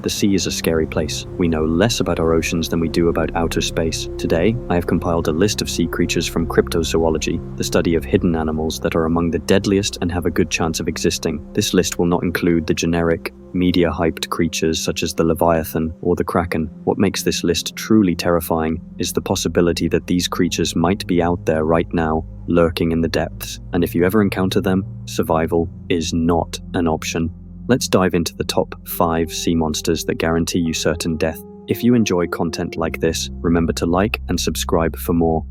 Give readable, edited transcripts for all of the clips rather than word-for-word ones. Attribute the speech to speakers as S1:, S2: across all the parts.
S1: The sea is a scary place. We know less about our oceans than we do about outer space. Today, I have compiled a list of sea creatures from cryptozoology, the study of hidden animals that are among the deadliest and have a good chance of existing. This list will not include the generic, media-hyped creatures such as the Leviathan or the Kraken. What makes this list truly terrifying is the possibility that these creatures might be out there right now, lurking in the depths, and if you ever encounter them, survival is not an option. Let's dive into the top 5 sea monsters that guarantee you certain death. If you enjoy content like this, remember to like and subscribe for more.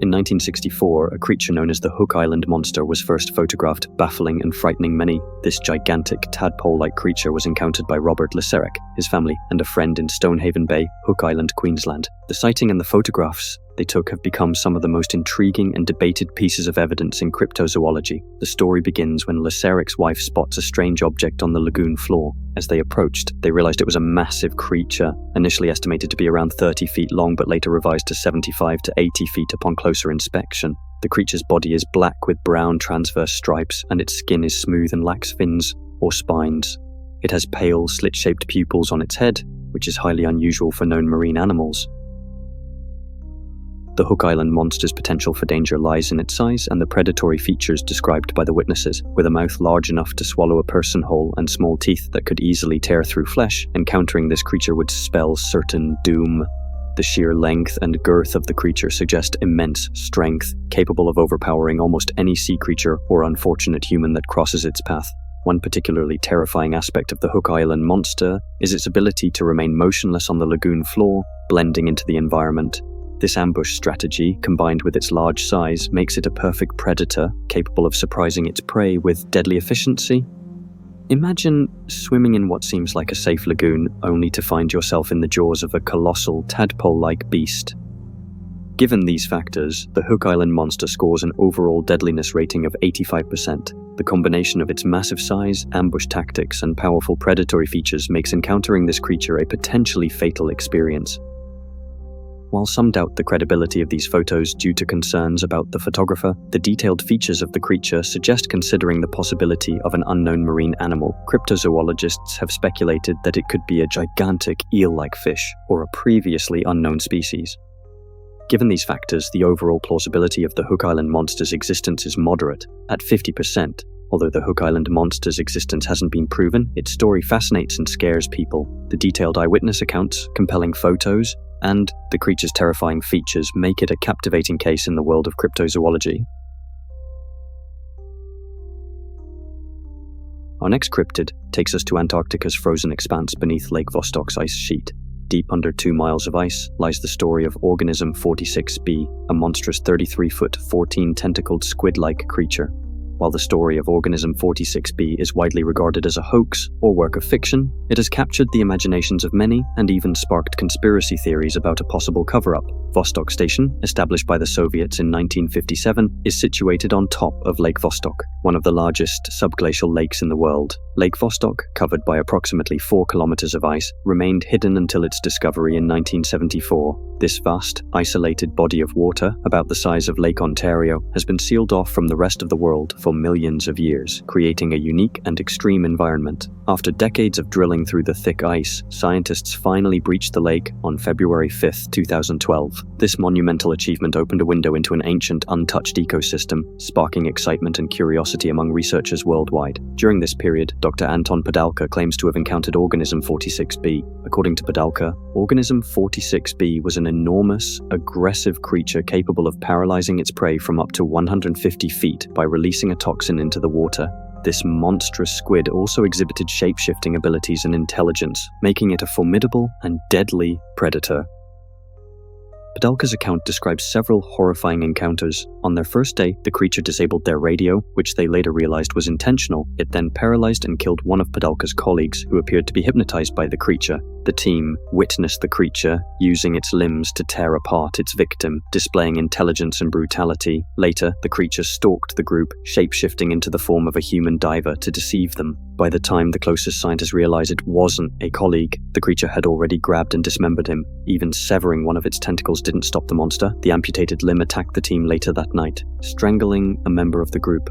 S1: In 1964, a creature known as the Hook Island monster was first photographed, baffling and frightening many. This gigantic, tadpole-like creature was encountered by Robert Leserek, his family, and a friend in Stonehaven Bay, Hook Island, Queensland. The sighting and the photographs they took have become some of the most intriguing and debated pieces of evidence in cryptozoology. The story begins when Leserek's wife spots a strange object on the lagoon floor. As they approached, they realized it was a massive creature, initially estimated to be around 30 feet long but later revised to 75 to 80 feet upon closer inspection. The creature's body is black with brown transverse stripes, and its skin is smooth and lacks fins or spines. It has pale, slit-shaped pupils on its head, which is highly unusual for known marine animals. The Hook Island monster's potential for danger lies in its size and the predatory features described by the witnesses. With a mouth large enough to swallow a person whole and small teeth that could easily tear through flesh, encountering this creature would spell certain doom. The sheer length and girth of the creature suggest immense strength, capable of overpowering almost any sea creature or unfortunate human that crosses its path. One particularly terrifying aspect of the Hook Island monster is its ability to remain motionless on the lagoon floor, blending into the environment. This ambush strategy, combined with its large size, makes it a perfect predator, capable of surprising its prey with deadly efficiency. Imagine swimming in what seems like a safe lagoon, only to find yourself in the jaws of a colossal, tadpole-like beast. Given these factors, the Hook Island monster scores an overall deadliness rating of 85%. The combination of its massive size, ambush tactics, and powerful predatory features makes encountering this creature a potentially fatal experience. While some doubt the credibility of these photos due to concerns about the photographer, the detailed features of the creature suggest considering the possibility of an unknown marine animal. Cryptozoologists have speculated that it could be a gigantic eel-like fish or a previously unknown species. Given these factors, the overall plausibility of the Hook Island monster's existence is moderate, at 50%. Although the Hook Island monster's existence hasn't been proven, its story fascinates and scares people. The detailed eyewitness accounts, compelling photos, and the creature's terrifying features make it a captivating case in the world of cryptozoology. Our next cryptid takes us to Antarctica's frozen expanse beneath Lake Vostok's ice sheet. Deep under 2 miles of ice lies the story of Organism 46b, a monstrous 33-foot, 14-tentacled squid-like creature. While the story of Organism 46b is widely regarded as a hoax or work of fiction, it has captured the imaginations of many and even sparked conspiracy theories about a possible cover-up. Vostok Station, established by the Soviets in 1957, is situated on top of Lake Vostok, one of the largest subglacial lakes in the world. Lake Vostok, covered by approximately 4 kilometers of ice, remained hidden until its discovery in 1974. This vast, isolated body of water, about the size of Lake Ontario, has been sealed off from the rest of the world for millions of years, creating a unique and extreme environment. After decades of drilling through the thick ice, scientists finally breached the lake on February 5, 2012. This monumental achievement opened a window into an ancient, untouched ecosystem, sparking excitement and curiosity among researchers worldwide. During this period, Dr. Anton Padalka claims to have encountered Organism 46b. According to Padalka, Organism 46b was an enormous, aggressive creature capable of paralyzing its prey from up to 150 feet by releasing a toxin into the water. This monstrous squid also exhibited shape-shifting abilities and intelligence, making it a formidable and deadly predator. Padalka's account describes several horrifying encounters. On their first day, the creature disabled their radio, which they later realized was intentional. It then paralyzed and killed one of Padalka's colleagues, who appeared to be hypnotized by the creature. The team witnessed the creature using its limbs to tear apart its victim, displaying intelligence and brutality. Later, the creature stalked the group, shape-shifting into the form of a human diver to deceive them. By the time the closest scientists realized it wasn't a colleague, the creature had already grabbed and dismembered him. Even severing one of its tentacles didn't stop the monster. The amputated limb attacked the team later that night, strangling a member of the group.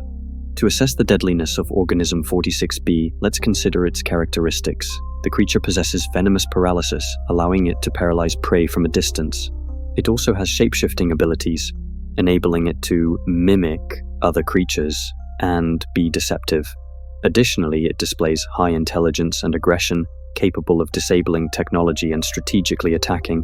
S1: To assess the deadliness of Organism 46b, let's consider its characteristics. The creature possesses venomous paralysis, allowing it to paralyze prey from a distance. It also has shape-shifting abilities, enabling it to mimic other creatures and be deceptive. Additionally, it displays high intelligence and aggression, capable of disabling technology and strategically attacking.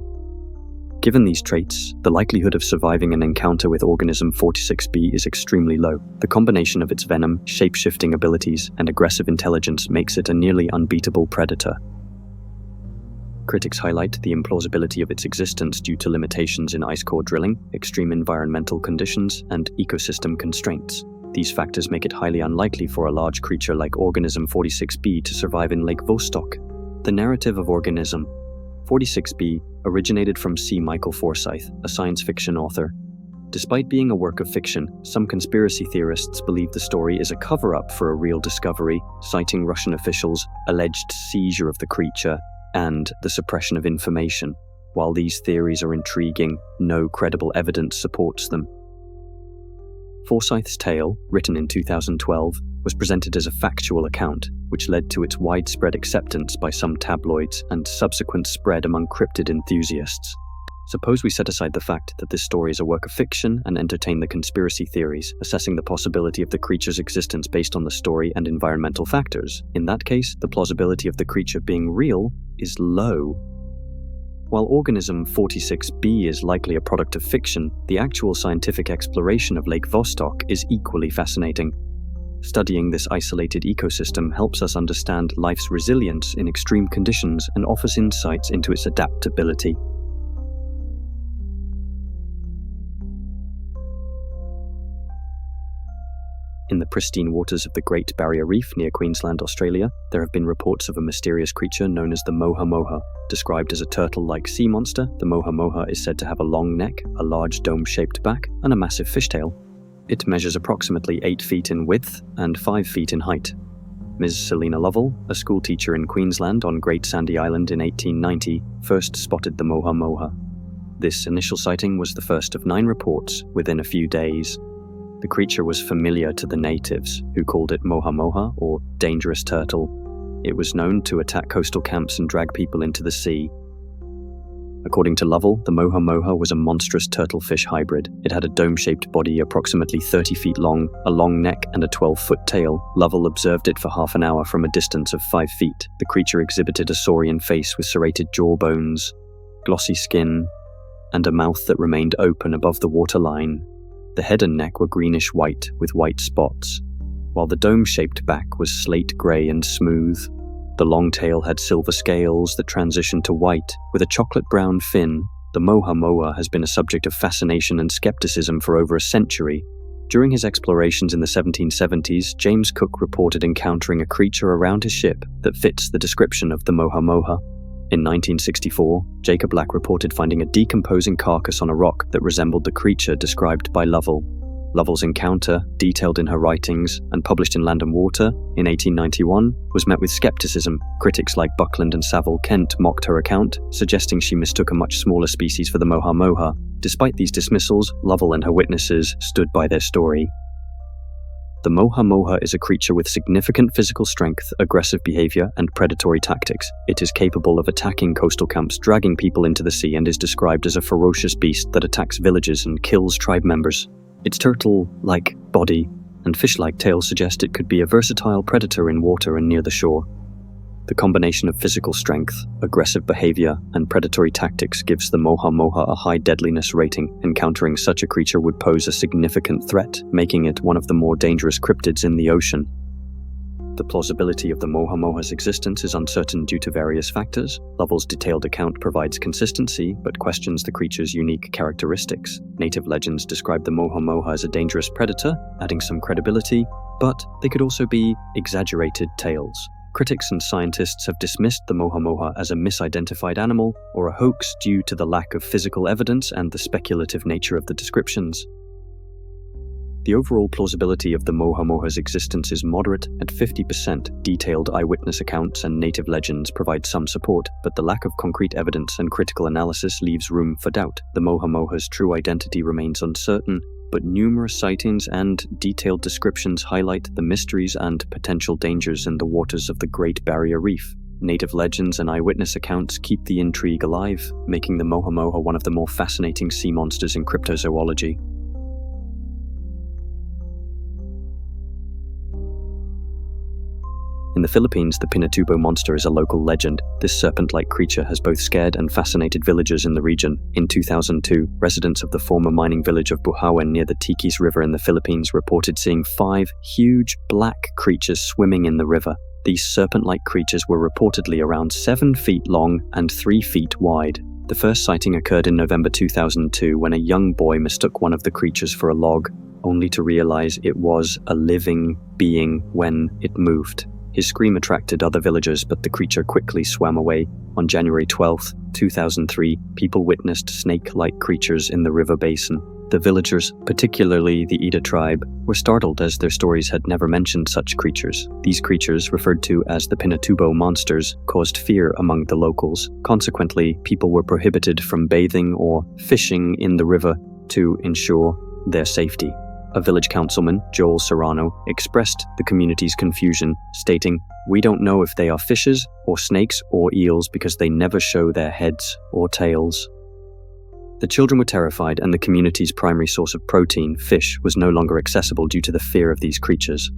S1: Given these traits, the likelihood of surviving an encounter with Organism 46b is extremely low. The combination of its venom, shape-shifting abilities, and aggressive intelligence makes it a nearly unbeatable predator. Critics highlight the implausibility of its existence due to limitations in ice core drilling, extreme environmental conditions, and ecosystem constraints. These factors make it highly unlikely for a large creature like Organism 46b to survive in Lake Vostok. The narrative of Organism 46b originated from C. Michael Forsyth, a science fiction author. Despite being a work of fiction, some conspiracy theorists believe the story is a cover-up for a real discovery, citing Russian officials' alleged seizure of the creature and the suppression of information. While these theories are intriguing, no credible evidence supports them. Forsyth's tale, written in 2012, was presented as a factual account, which led to its widespread acceptance by some tabloids and subsequent spread among cryptid enthusiasts. Suppose we set aside the fact that this story is a work of fiction and entertain the conspiracy theories, assessing the possibility of the creature's existence based on the story and environmental factors. In that case, the plausibility of the creature being real is low. While Organism 46b is likely a product of fiction, the actual scientific exploration of Lake Vostok is equally fascinating. Studying this isolated ecosystem helps us understand life's resilience in extreme conditions and offers insights into its adaptability. In the pristine waters of the Great Barrier Reef near Queensland, Australia, there have been reports of a mysterious creature known as the Moa-Moa. Described as a turtle-like sea monster, the Moa-Moa is said to have a long neck, a large dome-shaped back, and a massive fishtail. It measures approximately 8 feet in width and 5 feet in height. Ms. Selina Lovell, a schoolteacher in Queensland on Great Sandy Island in 1890, first spotted the Moa-Moa. This initial sighting was the first of 9 reports within a few days. The creature was familiar to the natives, who called it Moa-Moa, or dangerous turtle. It was known to attack coastal camps and drag people into the sea. According to Lovell, the Moa-Moa was a monstrous turtle-fish hybrid. It had a dome-shaped body approximately 30 feet long, a long neck, and a 12-foot tail. Lovell observed it for half an hour from a distance of 5 feet. The creature exhibited a saurian face with serrated jawbones, glossy skin, and a mouth that remained open above the waterline. The head and neck were greenish-white with white spots, while the dome-shaped back was slate-grey and smooth. The long tail had silver scales that transitioned to white, with a chocolate-brown fin. The Moa-Moa has been a subject of fascination and skepticism for over a century. During his explorations in the 1770s, James Cook reported encountering a creature around his ship that fits the description of the Moa-Moa. In 1964, Jacob Black reported finding a decomposing carcass on a rock that resembled the creature described by Lovell. Lovell's encounter, detailed in her writings and published in Land and Water in 1891, was met with skepticism. Critics like Buckland and Saville Kent mocked her account, suggesting she mistook a much smaller species for the Moa-Moa. Despite these dismissals, Lovell and her witnesses stood by their story. The Moa-Moa is a creature with significant physical strength, aggressive behavior, and predatory tactics. It is capable of attacking coastal camps, dragging people into the sea, and is described as a ferocious beast that attacks villages and kills tribe members. Its turtle-like body and fish-like tail suggest it could be a versatile predator in water and near the shore. The combination of physical strength, aggressive behavior, and predatory tactics gives the Moa-Moa a high deadliness rating. Encountering such a creature would pose a significant threat, making it one of the more dangerous cryptids in the ocean. The plausibility of the Moa-Moa's existence is uncertain due to various factors. Lovell's detailed account provides consistency, but questions the creature's unique characteristics. Native legends describe the Moa-Moa as a dangerous predator, adding some credibility, but they could also be exaggerated tales. Critics and scientists have dismissed the Moa-Moa as a misidentified animal or a hoax due to the lack of physical evidence and the speculative nature of the descriptions. The overall plausibility of the Moa-Moa's existence is moderate at 50%. Detailed eyewitness accounts and native legends provide some support, but the lack of concrete evidence and critical analysis leaves room for doubt. The Moa-Moa's true identity remains uncertain, but numerous sightings and detailed descriptions highlight the mysteries and potential dangers in the waters of the Great Barrier Reef. Native legends and eyewitness accounts keep the intrigue alive, making the Moa-Moa one of the more fascinating sea monsters in cryptozoology. In the Philippines, the Pinatubo monster is a local legend. This serpent-like creature has both scared and fascinated villagers in the region. In 2002, residents of the former mining village of Buhawen near the Tikis River in the Philippines reported seeing 5 huge black creatures swimming in the river. These serpent-like creatures were reportedly around 7 feet long and 3 feet wide. The first sighting occurred in November 2002 when a young boy mistook one of the creatures for a log, only to realize it was a living being when it moved. His scream attracted other villagers, but the creature quickly swam away. On January 12, 2003, people witnessed snake-like creatures in the river basin. The villagers, particularly the Ida tribe, were startled as their stories had never mentioned such creatures. These creatures, referred to as the Pinatubo monsters, caused fear among the locals. Consequently, people were prohibited from bathing or fishing in the river to ensure their safety. A village councilman, Joel Serrano, expressed the community's confusion, stating, "We don't know if they are fishes or snakes or eels because they never show their heads or tails." The children were terrified, and the community's primary source of protein, fish, was no longer accessible due to the fear of these creatures.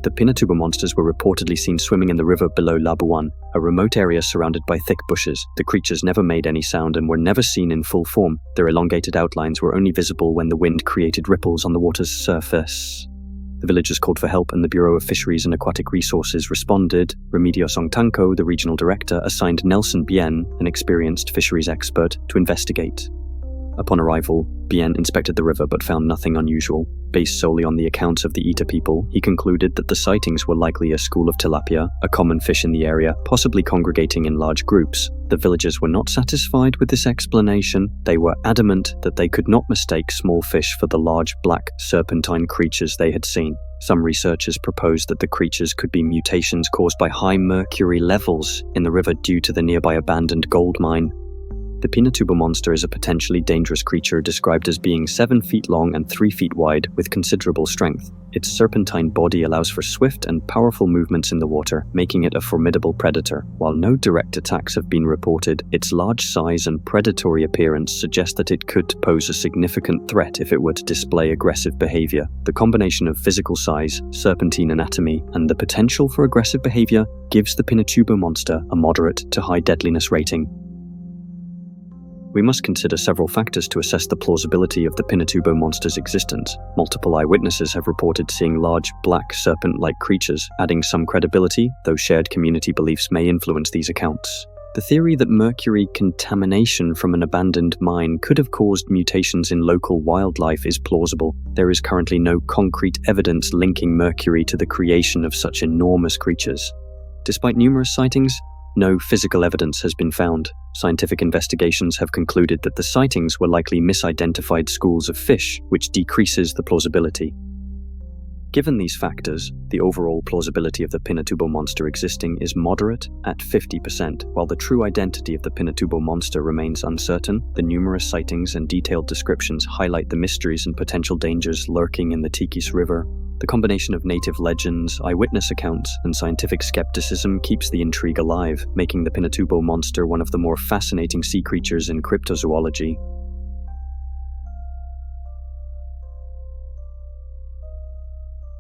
S1: The Pinatubo monsters were reportedly seen swimming in the river below Labuan, a remote area surrounded by thick bushes. The creatures never made any sound and were never seen in full form. Their elongated outlines were only visible when the wind created ripples on the water's surface. The villagers called for help, and the Bureau of Fisheries and Aquatic Resources responded. Remedios Ongtanco, the regional director, assigned Nelson Bien, an experienced fisheries expert, to investigate. Upon arrival, Bien inspected the river but found nothing unusual. Based solely on the accounts of the Ita people, he concluded that the sightings were likely a school of tilapia, a common fish in the area, possibly congregating in large groups. The villagers were not satisfied with this explanation. They were adamant that they could not mistake small fish for the large black serpentine creatures they had seen. Some researchers proposed that the creatures could be mutations caused by high mercury levels in the river due to the nearby abandoned gold mine. The Pinatubo monster is a potentially dangerous creature described as being 7 feet long and 3 feet wide with considerable strength. Its serpentine body allows for swift and powerful movements in the water, making it a formidable predator. While no direct attacks have been reported, its large size and predatory appearance suggest that it could pose a significant threat if it were to display aggressive behavior. The combination of physical size, serpentine anatomy, and the potential for aggressive behavior gives the Pinatubo monster a moderate to high deadliness rating. We must consider several factors to assess the plausibility of the Pinatubo monster's existence. Multiple eyewitnesses have reported seeing large, black, serpent-like creatures, adding some credibility, though shared community beliefs may influence these accounts. The theory that mercury contamination from an abandoned mine could have caused mutations in local wildlife is plausible. There is currently no concrete evidence linking mercury to the creation of such enormous creatures. Despite numerous sightings, no physical evidence has been found. Scientific investigations have concluded that the sightings were likely misidentified schools of fish, which decreases the plausibility. Given these factors, the overall plausibility of the Pinatubo monster existing is moderate at 50%. While the true identity of the Pinatubo monster remains uncertain, the numerous sightings and detailed descriptions highlight the mysteries and potential dangers lurking in the Tikis River. The combination of native legends, eyewitness accounts, and scientific skepticism keeps the intrigue alive, making the Pinatubo monster one of the more fascinating sea creatures in cryptozoology.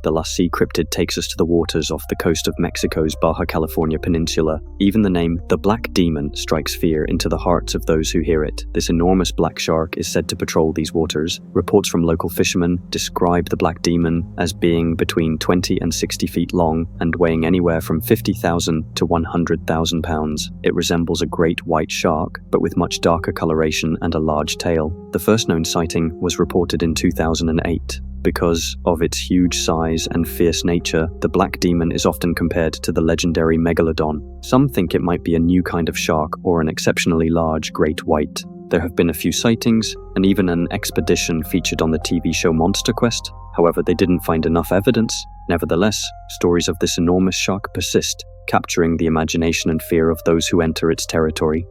S1: The Lassie cryptid takes us to the waters off the coast of Mexico's Baja California peninsula. Even the name, the Black Demon, strikes fear into the hearts of those who hear it. This enormous black shark is said to patrol these waters. Reports from local fishermen describe the Black Demon as being between 20 and 60 feet long and weighing anywhere from 50,000 to 100,000 pounds. It resembles a great white shark, but with much darker coloration and a large tail. The first known sighting was reported in 2008. Because of its huge size and fierce nature, the Black Demon is often compared to the legendary Megalodon. Some think it might be a new kind of shark or an exceptionally large great white. There have been a few sightings, and even an expedition featured on the TV show Monster Quest. However, they didn't find enough evidence. Nevertheless, stories of this enormous shark persist, capturing the imagination and fear of those who enter its territory.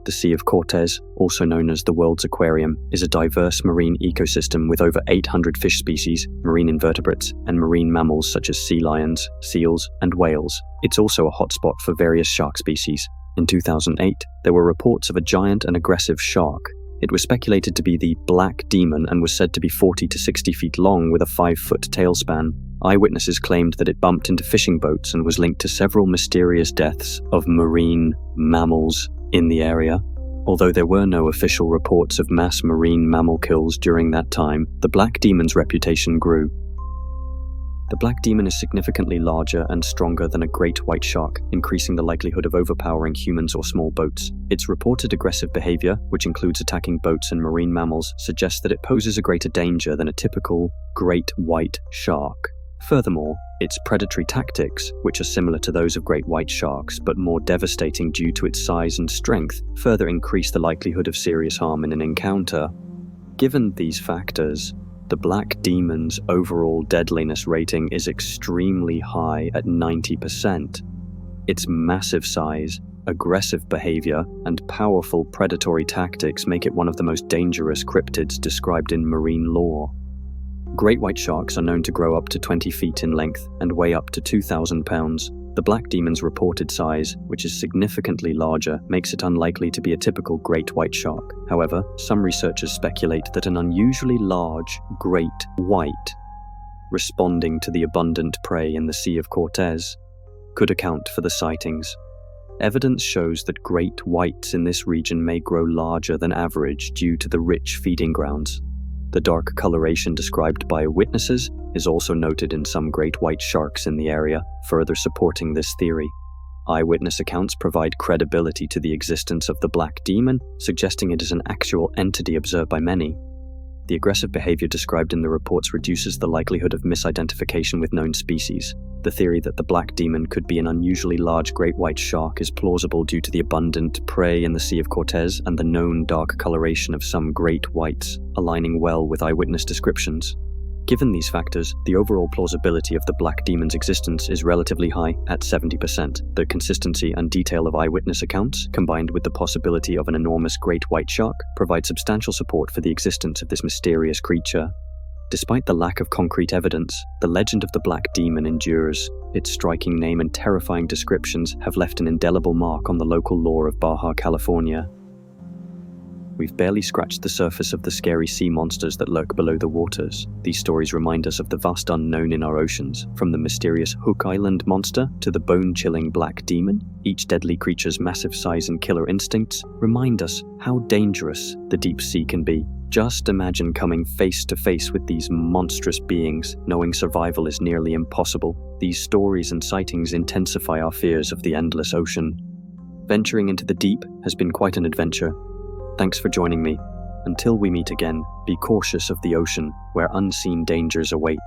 S1: The Sea of Cortez, also known as the world's aquarium, is a diverse marine ecosystem with over 800 fish species, marine invertebrates, and marine mammals such as sea lions, seals, and whales. It's also a hotspot for various shark species. In 2008, there were reports of a giant and aggressive shark. It was speculated to be the Black Demon and was said to be 40 to 60 feet long with a 5-foot tail span. Eyewitnesses claimed that it bumped into fishing boats and was linked to several mysterious deaths of marine mammals in the area. Although there were no official reports of mass marine mammal kills during that time, the Black Demon's reputation grew. The Black Demon is significantly larger and stronger than a great white shark, increasing the likelihood of overpowering humans or small boats. Its reported aggressive behavior, which includes attacking boats and marine mammals, suggests that it poses a greater danger than a typical great white shark. Furthermore, its predatory tactics, which are similar to those of great white sharks but more devastating due to its size and strength, further increase the likelihood of serious harm in an encounter. Given these factors, the Black Demon's overall deadliness rating is extremely high at 90%. Its massive size, aggressive behavior, and powerful predatory tactics make it one of the most dangerous cryptids described in marine lore. Great white sharks are known to grow up to 20 feet in length and weigh up to 2,000 pounds. The Black Demon's reported size, which is significantly larger, makes it unlikely to be a typical great white shark. However, some researchers speculate that an unusually large great white, responding to the abundant prey in the Sea of Cortez, could account for the sightings. Evidence shows that great whites in this region may grow larger than average due to the rich feeding grounds. The dark coloration described by witnesses is also noted in some great white sharks in the area, further supporting this theory. Eyewitness accounts provide credibility to the existence of the Black Demon, suggesting it is an actual entity observed by many. The aggressive behavior described in the reports reduces the likelihood of misidentification with known species. The theory that the Black Demon could be an unusually large great white shark is plausible due to the abundant prey in the Sea of Cortez and the known dark coloration of some great whites, aligning well with eyewitness descriptions. Given these factors, the overall plausibility of the Black Demon's existence is relatively high at 70%. The consistency and detail of eyewitness accounts, combined with the possibility of an enormous great white shark, provide substantial support for the existence of this mysterious creature. Despite the lack of concrete evidence, the legend of the Black Demon endures. Its striking name and terrifying descriptions have left an indelible mark on the local lore of Baja California. We've barely scratched the surface of the scary sea monsters that lurk below the waters. These stories remind us of the vast unknown in our oceans, from the mysterious Hook Island monster to the bone-chilling Black Demon. Each deadly creature's massive size and killer instincts remind us how dangerous the deep sea can be. Just imagine coming face to face with these monstrous beings, knowing survival is nearly impossible. These stories and sightings intensify our fears of the endless ocean. Venturing into the deep has been quite an adventure. Thanks for joining me. Until we meet again, be cautious of the ocean, where unseen dangers await.